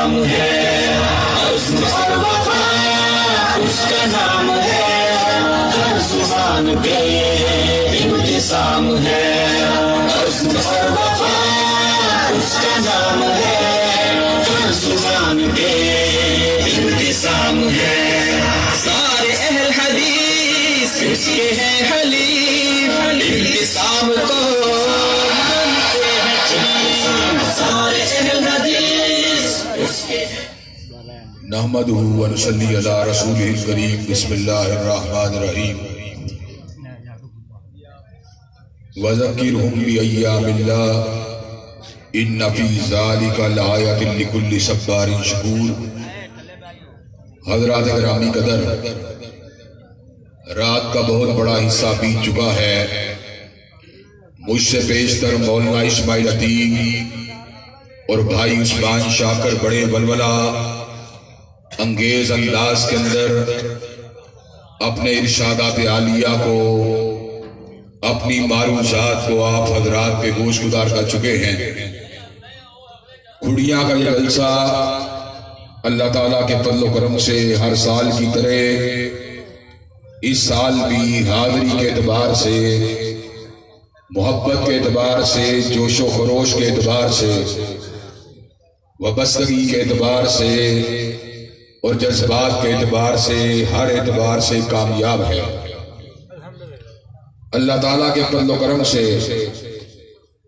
انتظام ہے، عزم اور وفا اس کا نام ہے، ہر زبان پہ انتظام ہے، عزم اور وفا اس کا نام ہے، ہر زبان پہ انتظام ہے، سارے اہل حدیث اس کے ہیں حلیف، انتظام کو مانتے ہیں چلیف، سارے اہل حدیث اس کے ہیں۔ نحمدہ ونصلی علی رسولہ الکریم، بسم اللہ الرحمن الرحیم، وذکرہم بایام اللہ ان فی ذالک لآیۃ لکل صبار شکور۔ حضرات گرامی قدر، رات کا بہت بڑا حصہ بیت چکا ہے۔ مجھ سے بیشتر مولانا اسماعیل عتیق اور بھائی عثمان شاکر بڑے ولولہ انگیز انداز کے اندر اپنے ارشادات عالیہ کو، اپنی معروضات کو آپ حضرات پہ گوش گزار کر چکے ہیں۔ کھڑیاں کا یہ جلسہ اللہ تعالیٰ کے فضل و کرم سے ہر سال کی طرح اس سال بھی حاضری کے اعتبار سے، محبت کے اعتبار سے، جوش و خروش کے اعتبار سے، وابستگی کے اعتبار سے اور جذبات کے اعتبار سے، ہر اعتبار سے کامیاب ہے۔ اللہ تعالیٰ کے فضل و کرم سے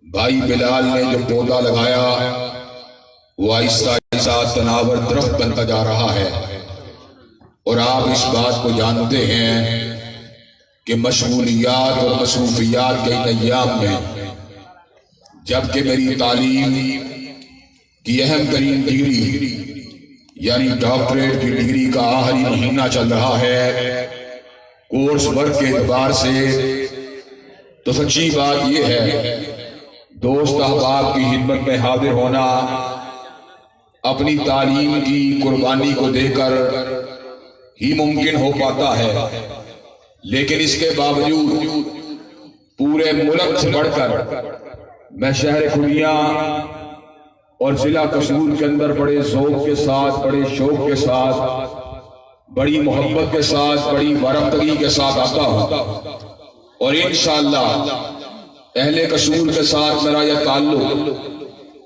بھائی بلال نے جو پودا لگایا وہ آہستہ آہستہ تناور درخت بنتا جا رہا ہے، اور آپ اس بات کو جانتے ہیں کہ مشغولیات اور مصروفیات کے ان ایام میں جبکہ میری تعلیم کی اہم ترین ڈگری یعنی ڈاکٹریٹ کی ڈگری کا آخری مہینہ چل رہا ہے، کورس ورک کے اعتبار سے تو سچی بات یہ ہے دوست احباب کی خدمت میں حاضر ہونا اپنی تعلیم کی قربانی کو دے کر ہی ممکن ہو پاتا ہے، لیکن اس کے باوجود پورے ملک سے بڑھ کر میں شہر کھڑیاں اور ضلع قصور کے اندر بڑے ذوق کے ساتھ، بڑے شوق کے ساتھ، بڑی محبت کے ساتھ، بڑی وارفتگی کے ساتھ آتا ہوں، اور انشاءاللہ اہل قصور کے ساتھ میرا یہ تعلق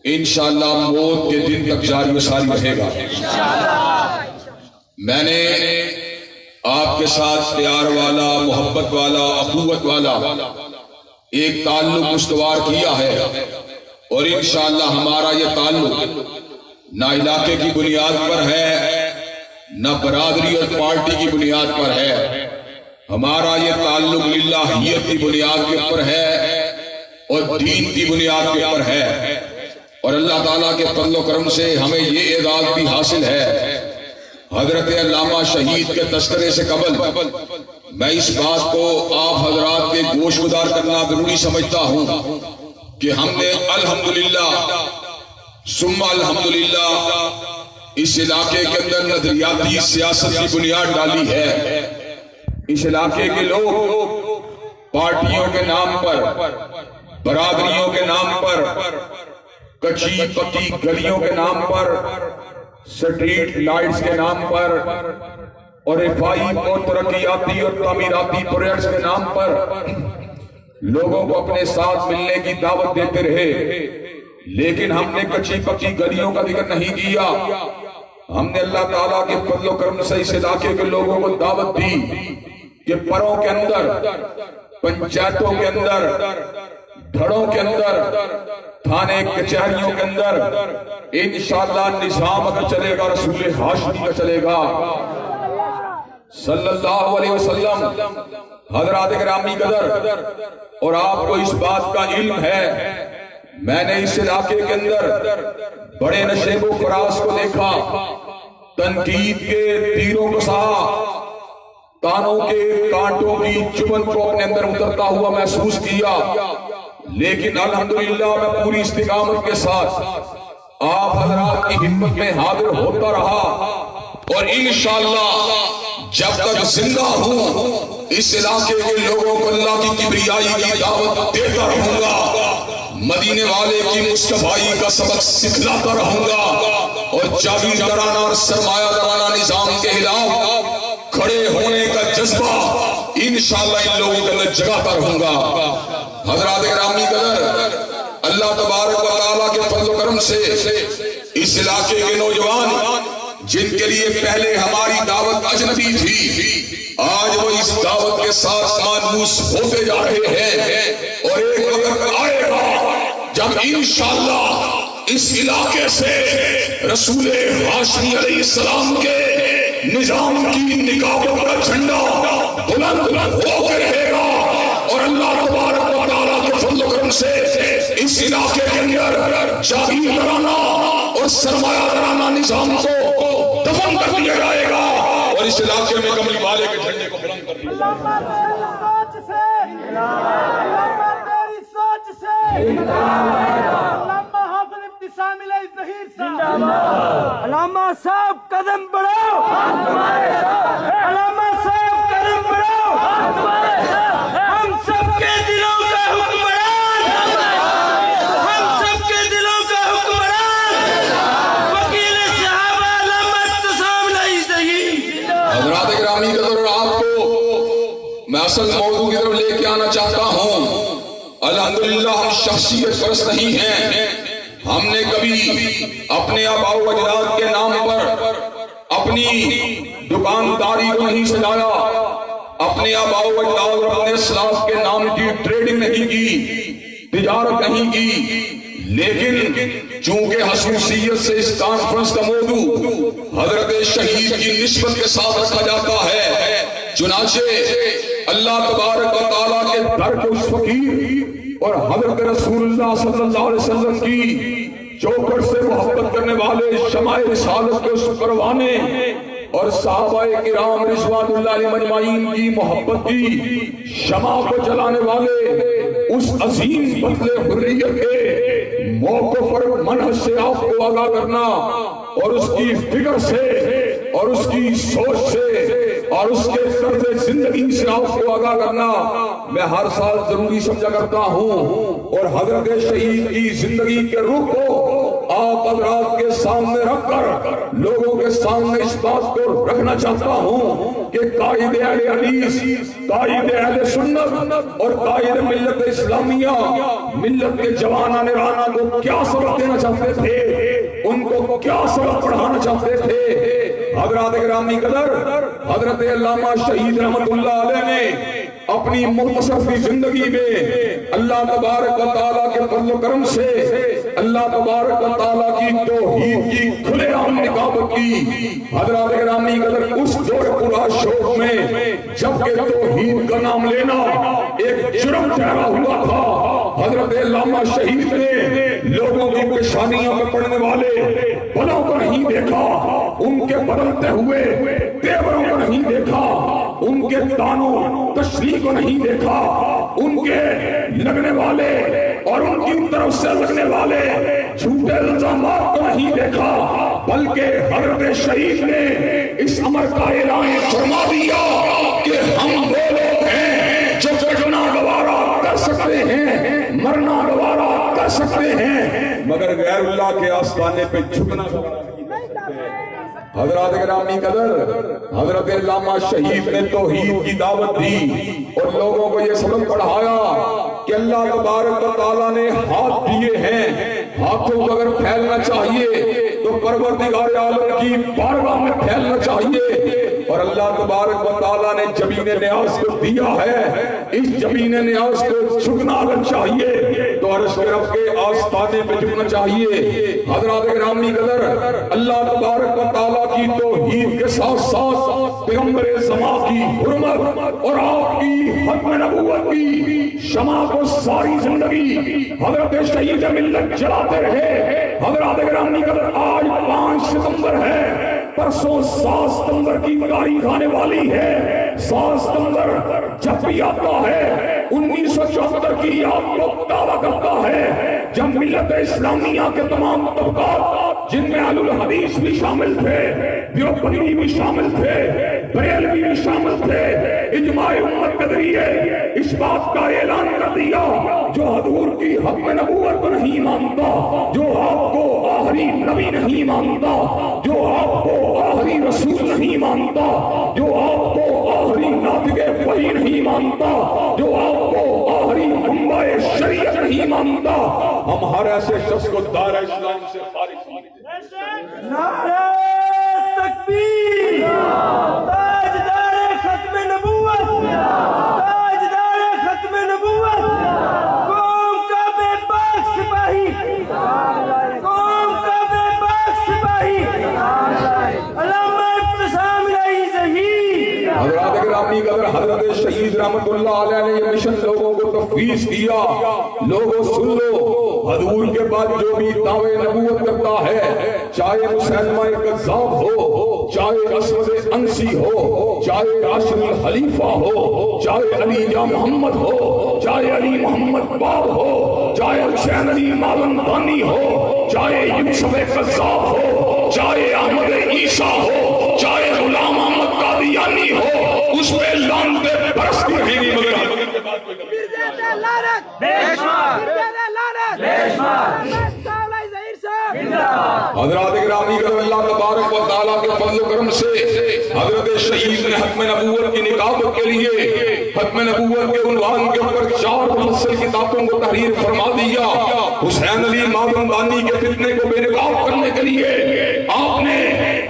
انشاءاللہ موت کے دن تک جاری و ساری رہے گا۔ میں نے آپ کے ساتھ پیار والا، محبت والا، اخوت والا ایک تعلق استوار کیا ہے، اور انشاءاللہ ہمارا یہ تعلق نہ علاقے کی بنیاد پر ہے، نہ برادری اور پارٹی کی بنیاد پر ہے، ہمارا یہ تعلق للہیت کی بنیاد کے اوپر ہے اور دین کی بنیاد کے اوپر ہے، اور اللہ تعالیٰ کے فضل و کرم سے ہمیں یہ اعزاز بھی حاصل ہے۔ حضرت علامہ شہید کے تذکرے سے قبل میں اس بات کو آپ حضرات کے گوش گزار کرنا ضروری سمجھتا ہوں کہ ہم نے الحمدللہ ثم الحمدللہ اس علاقے کے اندر نظریاتی سیاست کی بنیاد ڈالی ہے۔ اس علاقے کے لوگ پارٹیوں کے نام پر، برادریوں کے نام پر، کچی پکی گلیوں کے نام پر، سٹریٹ لائٹس کے نام پر اور رفائی اور ترقیاتی اور تعمیراتی پروجیکٹس کے نام پر لوگوں کو اپنے ساتھ ملنے کی دعوت دیتے رہے، لیکن ہم نے کچی پکی گلیوں کا ذکر نہیں کیا۔ ہم نے اللہ تعالیٰ کے فضل و کرم سے اس علاقے کے لوگوں کو دعوت دی کہ پروں کے اندر، پنچایتوں کے اندر، دھڑوں کے اندر، تھانے کچہریوں کے اندر انشاءاللہ نظام اگر چلے گا رسول ہاشمی کا چلے گا صلی اللہ علیہ وسلم۔ حضرات گرامی قدر، اور آپ کو اس بات کا علم ہے، میں نے اس علاقے کے اندر بڑے نشیب و فراز کو دیکھا، تنقید کے تیروں کو سہا، تانوں کے کانٹوں کی چبن کو اپنے اندر اترتا ہوا محسوس کیا، لیکن الحمدللہ میں پوری استقامت کے ساتھ آپ حضرات کی خدمت میں حاضر ہوتا رہا، اور انشاءاللہ جب تک زندہ ہوں اس علاقے کے لوگوں کو اللہ کی کبریائی کی دعوت دیتا رہوں گا۔ مدینے والے کی مصطفائی کا سبق سکھلاتا رہوں گا اور جاگیردارانہ اور سرمایہ دارانہ نظام کے خلاف کھڑے ہونے کا جذبہ انشاءاللہ ان لوگوں کے اندر جگاتا رہوں گا۔ حضرات گرامی قدر، اللہ تبارک و تعالیٰ کے فضل و کرم سے اس علاقے کے نوجوان جن کے لیے پہلے ہماری دعوت اجنبی تھی، آج وہ اس دعوت کے ساتھ مانوس ہوتے جا رہے ہیں، اور ایک وقت آئے گا جب انشاءاللہ اس علاقے سے رسول ہاشمی علیہ السلام کے نظام کی نکابت کا جھنڈا بلند ہو کے رہے گا، اور اللہ تبارک و تعالیٰ کے فضل و کرم سے اس علاقے کے اندر جاگیردارانہ اور سرمایہ دارانہ نظام کو دفن کر دیا جائے گا، اور اس علاقے میں کملی والے کے جھنڈے کو بلند کر دیا جائے گا۔ علامہ صاحب قدم بڑھاؤ، علامہ صاحب قدم بڑھاؤ، ہم سب کے دلوں کا حکمران، ہم سب کے دلوں کا حکمران، وکیل صحابہ علامہ ابتسام العیسوی۔ حضرات گرامی قدر، آپ کو میں اصل موضوع کی طرف لے کے آنا چاہتا ہوں۔ الحمدللہ ہم شخصیت پرست نہیں ہیں، ہم نے کبھی اپنے آباء و اجداد کے نام پر اپنی دکانداری کو نہیں سجایا، اپنے آباء و اجداد اور اپنے اسلاف کے نام کی ٹریڈنگ نہیں کی، تجارت نہیں کی، لیکن چونکہ خصوصیت سے اس کانفرنس کا موضوع حضرت شہید کی نسبت کے ساتھ رکھا جاتا ہے، چنانچہ اللہ تبارک و تعالیٰ کے در کے اس فقیر اور حضرت رسول اللہ صلی اللہ علیہ وسلم کی چوکھٹ سے محبت کرنے والے شمع رسالت کے اس پروانے اور صحابہ کرام رضوان اللہ علیہ مجمعین کی محبت کی شمع کو جلانے والے اس عظیم بطل حریت کے موقف اور منحص سے آپ کو آگاہ کرنا، اور اس کی فکر سے اور اس کی سوچ سے اور اس کے طرز زندگی سے آپ کو آگاہ کرنا میں ہر سال ضروری سمجھا کرتا ہوں، اور حضرت شہید کی زندگی کے روح کو آپ حضرات کے سامنے رکھ کر لوگوں کے سامنے اس بات کو رکھنا چاہتا ہوں کہ قائد اہل حدیث، قائد اہل سنت اور قائد ملت اسلامیہ ملت کے جوانان رانہ کو کیا سبق دینا چاہتے تھے، ان کو کیا سبق پڑھانا چاہتے تھے۔ حضرات گرامی قدر، حضرت علامہ شہید رحمت اللہ علیہ نے اپنی مختصر سی زندگی میں اللہ تبارک و تعالیٰ کے فضل و کرم سے اللہ تبارک و تعالیٰ کی توحید کی کھلے عام نکابت کی۔ حضرات گرامی قدر، اس دور پورا شوق میں جبکہ توحید کا نام لینا ایک جرم ٹھہرا ہوا تھا، حضرت علامہ شہید نے لوگوں کی پیشانیوں میں پڑنے والے بلوں کو نہیں دیکھا، ان کے بدلتے ہوئے تیوروں کو نہیں دیکھا، ان کے دانوں تشریح کو نہیں دیکھا، ان کے لگنے والے اور ان کی طرف سے لگنے والے جھوٹے الزامات کو نہیں دیکھا، بلکہ حضرت شہید نے اس امر کا اعلان فرما دیا کہ ہم وہ لوگ ہیں جو بچنا گوارا کر سکتے ہیں، مرنا گوارا کر سکتے ہیں، مگر غیر اللہ کے آستانے پہ جھکنا گوارا نہیں کر سکتے۔ حضرات گرامی قدر، حضرت علامہ شہید نے توحید کی دعوت دی اور لوگوں کو یہ سبق پڑھایا کہ اللہ تبارک و تعالیٰ نے ہاتھ دیے ہیں، ہاتھوں کو اگر پھیلنا چاہیے تو پروردگار عالم کی بارگاہ میں پھیلنا چاہیے، اور اللہ تبارک و تعالیٰ نے جبین نیاز کو دیا ہے، اس جبین نیاز کو جھکنا اگر چاہیے تو عرش کے رب کے آستانے پہ جھکنا چاہیے۔ حضرات گرامی قدر، اللہ تبارک و تعالیٰ کی توحید کے ساتھ ساتھ پیغمبر زمان کی حرمت اور آپ کی ختم نبوت کی شمع کو ساری زندگی حضرت شہید ملت جلاتے رہے۔ حضرات گرامی قدر، آج 5 ستمبر ہے، پرسوں 7 ستمبر کی تاریخ آنے والی ہے۔ 7 ستمبر جب بھی آتا ہے 1974 کی یاد کو تازہ کرتا ہے، جب ملت اسلامیہ کے تمام طبقات جن میں اہل الحدیث بھی شامل تھے، دیوبندی بھی شامل تھے، بریلوی بھی شامل تھے، اجماع امت کے ذریعے اس بات کا اعلان کر دیا جو حضور کی ختم نبوت کو نہیں مانتا، جو آپ کو آخری نبی نہیں مانتا، جو آپ کو آخری رسول نہیں مانتا، جو آپ کو آخری ناطق وحی نہیں مانتا، جو آپ کو آخری منبع شریعت نہیں مانتا، ہم ہر ایسے شخص کو دائرہ اسلام سے خارج کرتے ہیں۔ نعرہ تکبیر، تاجدار ختم نبوت، تاجدار ختم نبوت، قوم کا بے باک سپاہی، قوم کا بے باک سپاہی، علامہ ابتسام الہی ظہیر۔ حضرات گرامی، اگر حضرت شہید رحمت اللہ علیہ نے یہ مشن لوگوں کو تفویض کیا، لوگوں سن لو، حضور کے بعد جو بھی دعوے نبوت کرتا ہے، چاہے مسلمہ کذاب ہو، چاہے اسود انسی ہو، چاہے راشد الخلیفہ ہو، چاہے علی یا محمد ہو، چاہے علی محمد باب ہو، چاہے حسین علی مالندانی ہو، چاہے یوسف کذاب ہو، چاہے احمد عیسیٰ ہو، چاہے غلام احمد قادیانی ہو، اس پہ لعنتیں برستی رہیں گی، مگر حضرت کے بعد کوئی نبی حضرات گرامی، اگر اللہ تبارک و تعالیٰ کے فضل و کرم سے حضرت شہید نے ختم نبوت کی نکابت کے لیے ختم نبوت کے عنوان کے اوپر 4 مفصل کتابوں کو تحریر فرما دیا، حسین علی مازندانی کے فتنے کو بے نقاب کرنے کے لیے آپ نے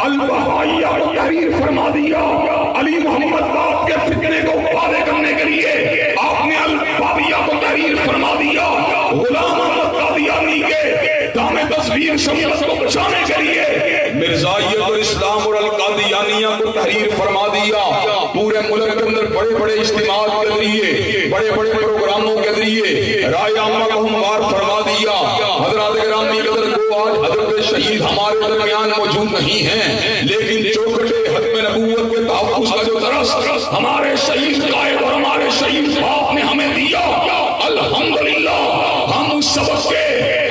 البہائیہ کو تحریر فرما دیا، علی محمد باب کے فتنے کو واضح کرنے کے لیے آپ نے البابیہ کو تحریر فرما دیا، غلام احمد قادیانی کے دام تصویر شمس کو بچانے کے لیے مرزائیت اور اسلام اور القادیانیہ کو تحریر فرما دیا، پورے ملک کے اندر بڑے بڑے اجتماعات کے ذریعے، بڑے بڑے پروگراموں کے ذریعے رائے عامہ کو ہموار فرما دیا۔ حضرات گرامی، قدر کو آج حضرت شہید ہمارے درمیان موجود نہیں ہیں، لیکن چوکھٹے ختم نبوت کے تحفظ کا جو درس ہمارے شہید قائد اور ہمارے شہید باپ نے ہمیں دیا، الحمدللہ ہم اس سبق کے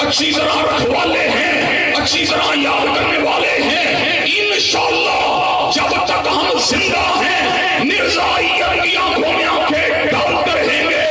اچھی طرح رکھوالے ہیں، اچھی طرح یاد کرنے والے ہیں۔ انشاءاللہ جب تک ہم زندہ ہیں، مرزائیت کی آنکھوں میں آنکھیں ڈالتے رہیں گے،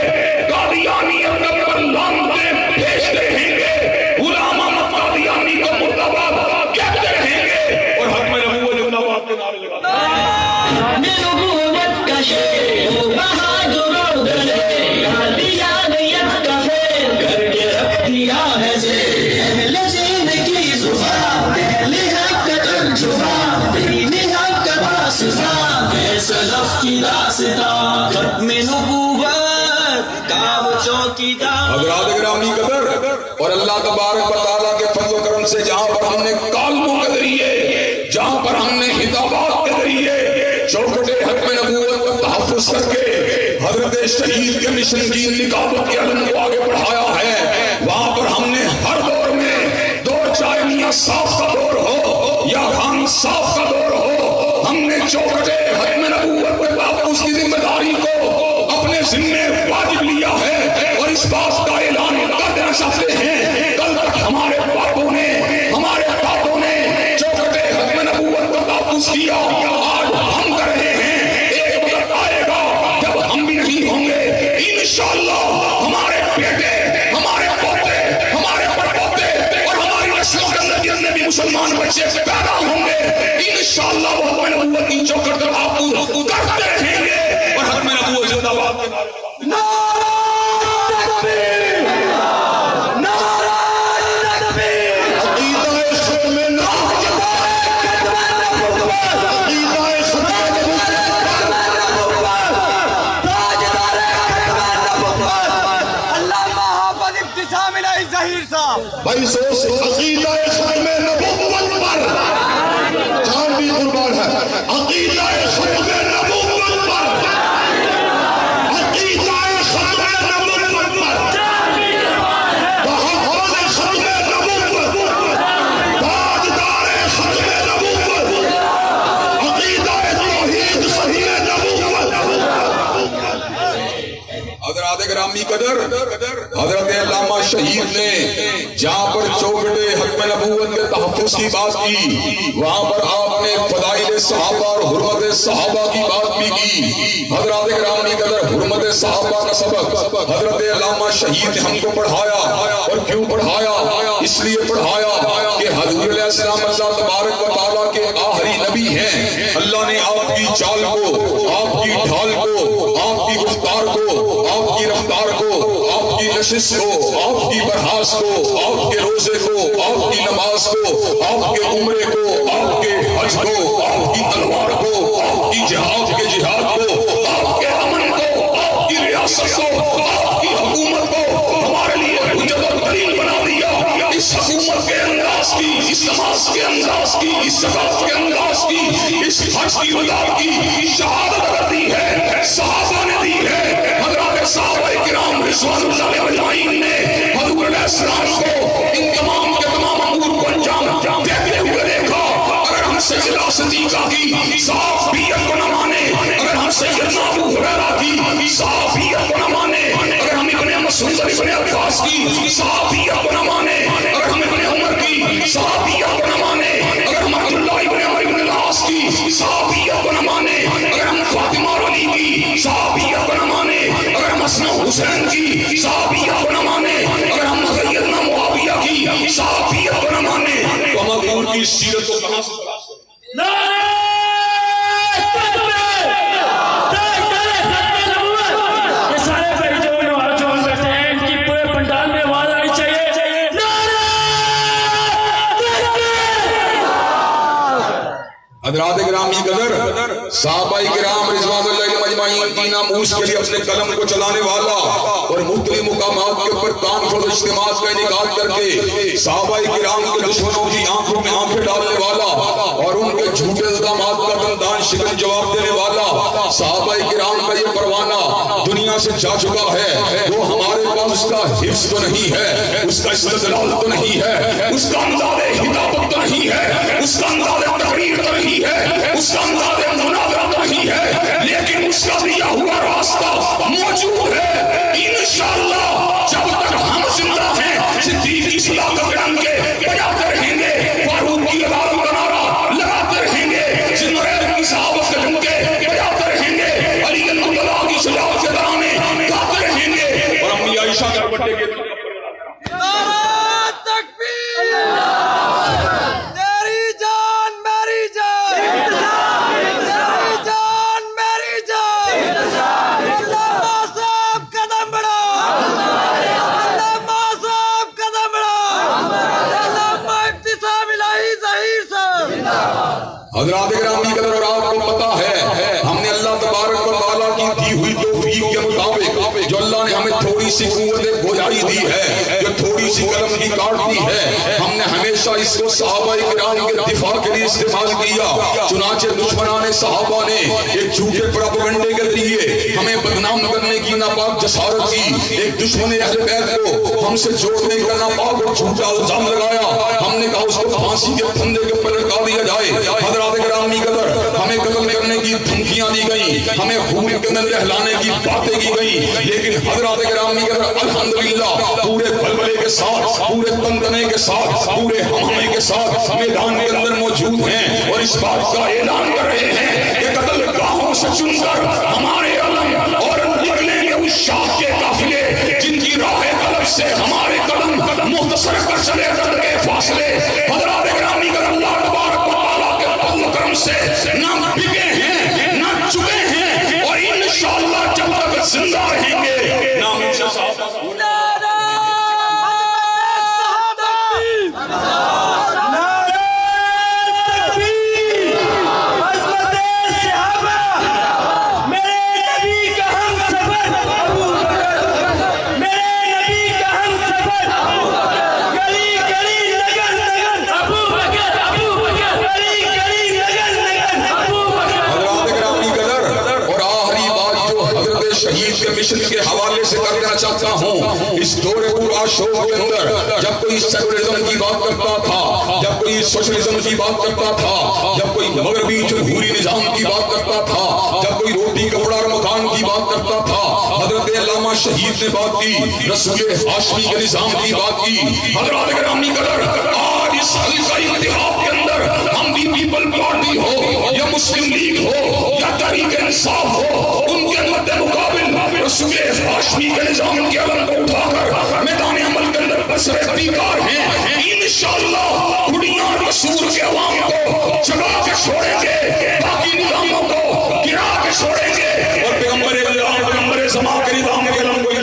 قادیانیت پر لعنتیں بھیجتے رہیں گے، غلام احمد قادیانی کو مرداباد کہتے رہیں گے، اور ختم نبوت زندہ باد کے نعرے لگاتے ہیں۔ نبوت کا شیر بہادر گلے قادیانیت کا فیر کر کے رکھ دیا ہے زیر، اہل زین کی زبان، اہل حق کا ترجمہ، دین حق کا واسطہ، ہے سلف کی داستان، ختم نبوت کا وہ چوکیدار۔ حضرات گرامی قدر، اور اللہ تبارک و تعالیٰ کے فضل و کرم سے جہاں پر ہم نے کالموں کے ذریعے، جہاں پر ہم نے خطابات کے ذریعے چوکھٹے ختم نبوت کو تحفظ کر کے حضرت شہید کے مشن کی نکابت کے علم کو آگے بڑھایا ہے، وہاں پر ہم نے ہر دور میں دور، چاہے میاں صاحب کا دور ہو یا خان صاحب کا دور ہو، ہم نے چوکھٹے ختم نبوت کے تحفظ کی ذمہ داری کو اپنے ذمے واجب لیا ہے، اور اس بات کا اعلان کر دینا چاہتے ہیں، کل تک ہمارے باپوں نے، ہمارے دادوں نے چوکھٹے ختم نبوت کو تحفظ کیا، آج ہم کر رہے ہیں، ایک وقت آئے گا جب ہم بھی نہیں ہوں گے، انشاءاللہ ہمارے بیٹے، ہمارے پوتے، ہمارے پڑپوتے اور ہماری نسلوں کے اندر جتنے بھی مسلمان بچے پیدا ہوں گے، انشاءاللہ وہ ختم نبوت کی چوکھٹ کو تحفظ کرتے رہیں گے، اور ختم نبوت زندہ باد کے نعرے لگاتے ہیں۔ نعرہ تکبیر، نعرہ تکبیر، عقیدہ ختم نبوت، عقیدہ ختم علامہ حافظ ابتسام الہی ظہیر صاحب۔ بھائی سوچ، عقیدہ ختم نبوت پر جان بھی قربان ہے، عقیدہ ختم نبوت پر، عقیدہ ختم نبوت پر، تحفظ ختم نبوت، تاجدار ختم نبوت، عقیدہ توحید ختم نبوت۔ حضرات گرامی قدر، حضرت علامہ شہید نے جہاں پر چوکھٹے ختم نبوت کے تحفظ کی بات کی، وہاں پر آپ نے فضائل صحابہ اور حرمت صحابہ کی بات بھی کی۔ حضرات گرامی قدر حرمت صحابہ کا سبق حضرت علامہ شہید نے ہم کو پڑھایا، اور کیوں پڑھایا؟ اس لیے پڑھایا کہ حضور علیہ السلام اللہ تبارک و تعالیٰ کے آخری نبی ہیں۔ اللہ نے آپ کی چال کو، آپ کی ڈھال کو، آپ کی گفتار کو، آپ کی رفتار کو، آپ کی نشست کو، آپ کی برہاس کو، آپ کے روزے کو، آپ کی نماز کو، آپ کے عمرے کو، آپ کے حج کو، آپ کی تلوار کو، آپ کی جہاد کے جہاد کو، آپ کے امن کو، آپ کی ریاست کو، آپ کی حکومت کو ہمارے لیے حجت اور دلیل بنا دیا۔ اس حکومت کے انداز کی، اس نماز کے انداز کی، اس زکات کے انداز کی، اس حج کی وجات کی شہادت کر دی ہے، صحابہ نے دی ہے۔ حضرات صحابہ کرام رضوان اللہ علیہ اجمعین نے حضور علیہ السلام کو ان تمام کے تمام امور کو انجام دیتے ہوئے دیکھا۔ اگر ہم سیدہ صدیقہ کی صحابیت کو نہ مانے، اگر ہم سیدنا ابو ہریرہ کی صحابیت کو نہ مانے، اگر ہم ابن مسعود ابن عباس کی صحابیت کو نہ مانے، اگر ہم ابن عمر کی صحابیت کو نہ مانے، اگر ہم عبداللہ ابن عمر ابن العاص کی صحابیت کو نہ مانے، اگر ہم فاطمہ اور علی کی صحابیت کو نہ مانے، اگر ہم حسن حسین کی صحابیت کو نہ مانے، اگر ہم سیدنا معاویہ کی صحابیت کو نہ مانے، تو ہم حضور کی سیرت کو کہاں سے حضرات گرامی قدر صحابہ کرام رضوان اللہ علیہ اجمعین کی ناموس کے لیے اپنے قلم کو چلانے والا اور مختلف مقامات کے اوپر کانفرنس اجتماعات کا انعقاد کر کے صحابہ کرام کے دشمنوں کی آنکھوں میں آنکھیں ڈالنے والا اور ان کے جھوٹے الزامات کا دندان شکن جواب دینے والا صحابہ کرام کا یہ پروانہ دنیا سے جا چکا ہے۔ وہ ہمارے پاس اس کا حفظ تو نہیں ہے، اس کا استدلال تو نہیں ہے، اس کا انداز خطابت تو نہیں ہے، اس کا انداز تقریر تو نہیں ہے، اس کا انداز مناظرہ تو نہیں ہے، لیکن اس کا دیا ہوا راستہ موجود ہے۔ انشاءاللہ جب تک ہم زندہ ہیں صدیق کی صداقت کے ڈنکے بجاتے رہیں گے، فاروق کی عدالت کا نعرہ لگاتے رہیں گے، ذوالنورین کی صحابت کے ڈنکے بجاتے رہیں گے، علی اللہ کی شجاعت کے ترانے گاتے رہیں گے، اور امی عائشہ کے دوپٹے کے حضرات گرامی قدر اور آپ کو پتا ہے ہم نے اللہ تبارک و تعالیٰ کی دی ہوئی توفیق کے مطابق جو اللہ نے ہمیں تھوڑی سی قوت گویائی دی ہے، جو تھوڑی سی قلم کی کاٹ دی ہے، ہم نے ہمیشہ اس کو صحابہ کرام کے دفاع کے لیے استعمال کیا۔ چنانچہ دشمنان صحابہ نے ایک جھوٹے پروپیگنڈے کے ذریعے ہمیں بدنام کرنے کی ناپاک جسارت کی، ایک دشمن اہل بیت کو ہم سے جوڑنے کا ناپاک اور جھوٹا الزام لگایا۔ ہم نے کہا اس کو پھانسی کے پھندے کے اوپر لٹکا دیا جائے۔ حضرات گرامی قدر ہمیں قتل کرنے کی دھمکیاں دی گئیں، ہمیں خون کے اندر نہلانے کی باتیں کی گئیں، لیکن حضرات گرامی قدر الحمدللہ پورے بلبلے کے ساتھ، پورے تنتنے کے ساتھ، پورے ہمے کے ساتھ میدان کے اندر موجود ہیں اور اس بات کا اعلان کر رہے ہیں کہ قتل گاہوں سے چن کر ہمارے علم اور نکلیں گے اس شاہ کے قافلے جن کی راہ قلب سے ہمارے قدم مختصر کر چلے درد کے فاصلے۔ حضرات گرامی قدر اللہ تبارک و تعالیٰ کے فضل و کرم سے نہ بکے ہیں نہ چکے ہیں، اور انشاءاللہ جب تک زندہ رہیں گے نام مشن کے حوالے سے کر دینا چاہتا ہوں۔ اس دور پورا شوق کے اندر جب کوئی سیکولرزم کی بات کرتا تھا، جب کوئی سوشلزم کی بات کرتا تھا، جب کوئی مغربی جمہوری نظام کی بات کرتا تھا، جب کوئی روٹی کپڑا اور مکان کی بات کرتا تھا، حضرت علامہ شہید نے بات کی، رسول ہاشمی کے نظام کی بات کی. حضرات گرامی قدر، آج اس حلقہ اتحاد کے اندر ہم بھی پیپل پارٹی ہو یا مسلم لیگ ہو یا تحریک انصاف ہو، ان کے مد مقابل رسول ہاشمی کے نظام کے علم کو اٹھا کر میدان عمل کے اندر بسر بیکار ہیں. انشاءاللہ کھڑیاں رسول کے عوام کو جگا کے چھوڑیں گے، باقی نظاموں کو گرا کے چھوڑیں گے، اور پیغمبر اللہ پیغمبر زمان کے نظام کے علم کو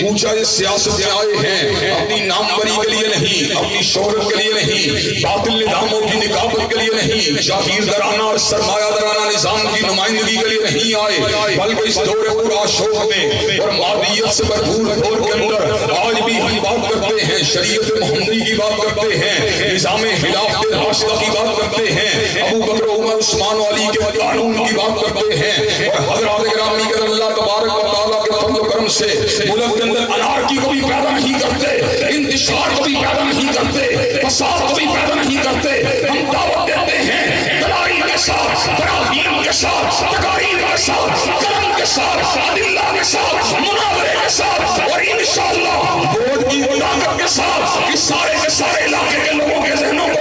پوچھا یہ سیاست میں آئے ہیں اپنی ناموری کے لیے نہیں، اپنی شہرت کے لیے نہیں، باطل نظاموں کی نکابت کے لیے نہیں، جاگیردارانہ اور سرمایہ دارانہ نظام کی نمائندگی کے لیے نہیں آئے، بلکہ اس دور پرآشوق میں اور مادیت سے بھرپور دور کے اندر آج بھی ہم بات کرتے ہیں شریعت محمدی کی بات کرتے ہیں، نظام خلافت راشدہ کی بات کرتے ہیں، ابو بکر عمر عثمان و علی کے قانون کی بات کرتے ہیں، اور حضرات گرامی کے اللہ تبارک و تعالیٰ کے فضل و کرم سے ملک کے اندر انارکی کو بھی پیدا نہیں کرتے، انتشار کو بھی پیدا نہیں کرتے، فساد کو بھی پیدا نہیں کرتے. ہم دعوت دیتے ہیں دلائل کے ساتھ، براہین کے ساتھ، تقاریر کے ساتھ، قلم کے ساتھ، ادلہ کے ساتھ، مناظرے کے ساتھ، اور انشاءاللہ ووٹ کی طاقت کے ساتھ اس سارے کے سارے علاقے کے لوگوں کے ذہنوں کو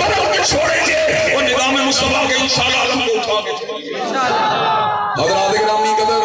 بدل کے چھوڑیں گے اور نظام مصطفیٰ کے انشاءاللہ علم کو اٹھا کے چھوڑیں گے. حضرات گرامی قدر،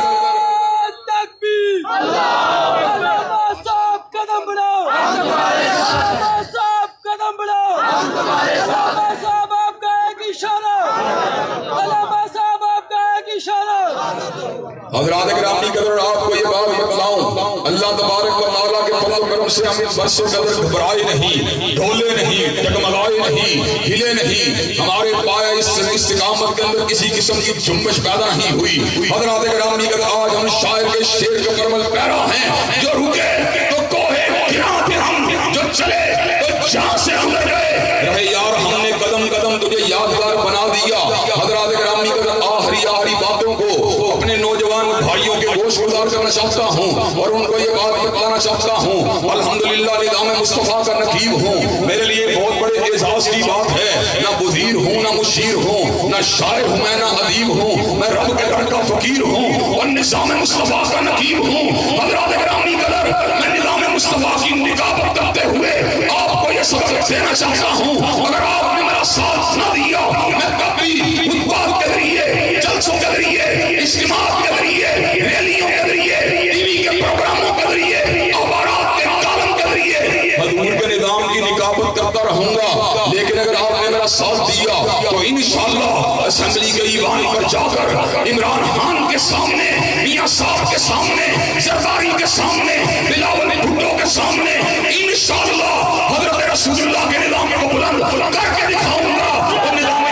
حضرات گرامی قدر، آپ کو یہ بات بتلاؤں، اللہ تبارک و تعالیٰ کے فضل و کرم سے ہم اس برسوں قدر گھبرائے نہیں، ڈھولے نہیں، ڈگمگائے نہیں، ہلے نہیں، ہمارے پایا اس استقامت کے اندر کسی قسم کی جنبش پیدا نہیں ہوئی. حضرات گرامی قدر، آج ہم شاعر کے شعر کے پرمل پیرا ہیں، جو رکے تو کوہے گراں پہ ہم، جو چلے تو جہاں سے ہم گئے رہے یار، ہم نے قدم قدم تجھے یادگار بنا دیا. حضرات گرامی قدر، آخری باتوں کو اپنے نوجوان بھائیوں کے گوشت گزار کرنا چاہتا ہوں اور ان کو یہ بات بتانا چاہتا ہوں، الحمدللہ نظام مصطفیٰ کا نقیب ہوں. میرے لیے بہت بڑے اعزاز کی بات ہے، نہ وزیر ہوں، نہ مشیر ہوں، نہ شاعر ہوں میں، نہ ادیب ہوں، میں رب کے در کا فقیر ہوں اور نظام مصطفیٰ کا نقیب ہوں. حضرات گرامی قدر، میں نظام مصطفیٰ کی نکابت کرتے ہوئے آپ کو یہ سبق دینا چاہتا ہوں، اگر آپ نے میرا ساتھ نہ دیا، میں کبھی خطبات کے ذریعے، جلسوں کے ذریعے، اجتماعات کے ذریعے، ریلیوں کے ذریعے، ٹی وی کے پروگراموں کے ذریعے، اخبارات کے کالم کے ذریعے حضور کے نظام کی نکابت کرتا رہوں گا. لیکن اگر آپ نے میرا ساتھ دیا تو انشاءاللہ اسمبلی کے ایوان پر جا کر عمران خان کے سامنے، میاں صاحب کے سامنے، زرداری کے سامنے، بلاول بھٹو کے سامنے انشاءاللہ حضرت رسول اللہ کے نظام کو بلند کر کے دکھاؤں گا اور نظام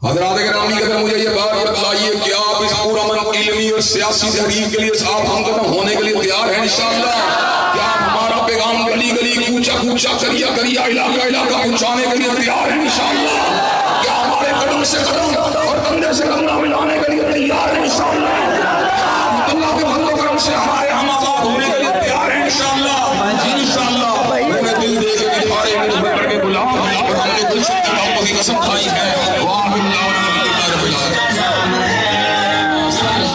حضرات گرامی قدر، مجھے یہ بات بتلائیے کہ آپ اس پورا من علمی اور سیاسی تحریک کے لیے آپ ہم قدم ہونے کے لیے تیار ہیں انشاءاللہ؟ کیا آپ ہمارا پیغام گلی گلی، کوچا کوچا، کریا کریا، علاقہ علاقہ پہنچانے کے لیے تیار ہیں انشاءاللہ؟ کیا ہمارے قدم سے قدم اور کندھے سے کندھا ملانے کے لیے تیار ہیں انشاءاللہ؟